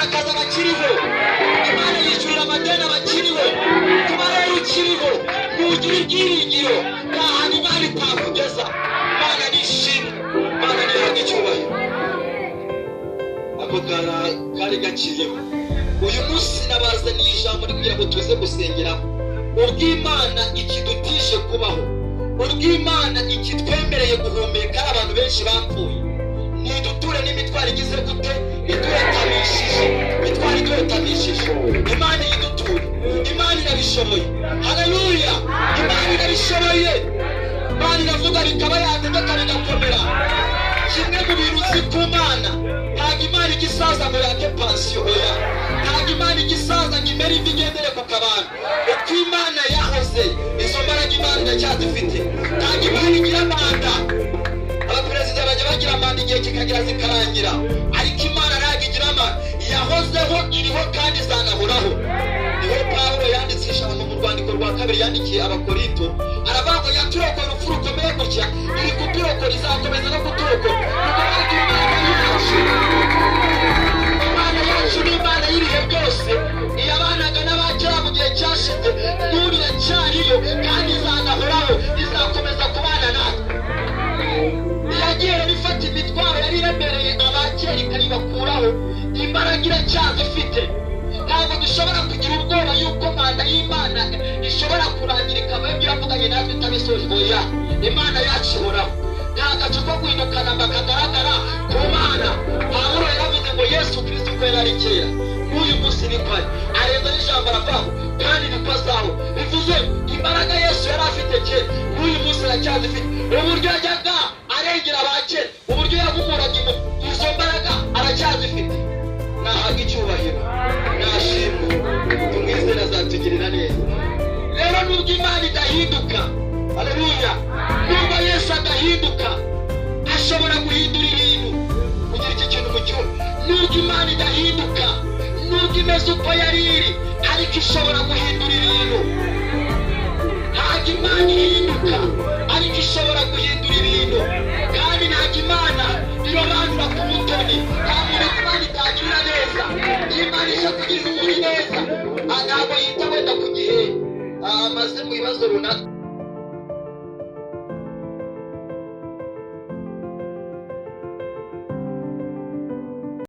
isakaza abakiriho, Imana yishyurira amadeni abakiriho. Kuba rero ukiriho nugira ibyiringiro nta hantu Imana itakugeza. Imana nishimwe, Imana nihabwe icyubahiro. Ako kari gakiriho. Uyu munsi nabazaniye ijambo kugira ngo tuze gusengeraho. Ubw'Imana ikidutije kubaho, ubw'Imana ikitwemereye guhumeka, abantu benshi bapfuye. Niduture n'imitwaro igize gute iduhetamishije, imitwaro iduhetamishije. Imana yiduture, Imana irabishoboye. Haleluya, Imana irabishoboye. Imana iravuga bikaba yategeka bigakomera. Kimwe mu bintu uzi ku Mana, ntabwo Imana igisaza ngo yake pansiyo, oya. Ntabwo Imana igisaza ngo imere imvi igendere ku kabando. Uko Imana yahoze, izo mbaraga Imana iracyazifite. Ntabwo Imana igira manda. Abaperezida bajya bagira manda igihe kikagera zikarangira, ariko Imana ntabwo igira manda. Yahozeho, iriho kandi izanahoraho. Niho Pawulo yanditse ijambo mu rwandiko rwa kabiri yandikiye Abakorinto, aravuga ngo yaturokora urupfu rukomeye gutya, iri kuturokora, izakomeza no kuturokora. Imana yacu ni Imana y'ibihe byose. Iyabanaga n'abakera mu gihe cyashize, n'ubu iracyariyo kandi izanahoraho, izakomeza kubana natwe. Yagiye ifata imitwaro yari iremereye abakera ikayibakuraho, imbaraga iracyazifite. Ntabwo dushobora kugira ubwoba yuko manda y'Imana ishobora kurangira ikaba ibyo yavuganye natwe itabisoje. Oya, Imana yacu ihoraho. Nta gace ko guhindukana bakagaragara ku Mana. Pawulo yaravuze ngo Yesu Kristo uko yari ari kera, n'uyu munsi niko ari. Arenza n'ijambo aravuga kandi niko azaho. Bivuze imbaraga Yesu yari afite kera, n'uyu munsi aracyazifite. Uburyo yajyaga arengera abakera, uburyo yahumuraga izo mbaraga aracyazifite. Nahabwe icyubahiro, nashimwe, tumwizera azatugirira neza. Rero nubwo Imana idahinduka, haleluya, nubwo Yesu adahinduka, ashobora guhindura ibintu. Kugira iki kintu mu cyumba, nubwo Imana idahinduka, nubwo imeze uko yari iri, ariko ishobora guhindura ibintu. Ntabwo Imana ihinduka, ariko ishobora guhindura ibintu. Kandi ntabwo Imana irobanura ku mutoni. Nta muntu Imana itagirira neza. Imana ije kugirira umuntu neza, ntabwo yita wenda ku gihe amaze mu bibazo runaka.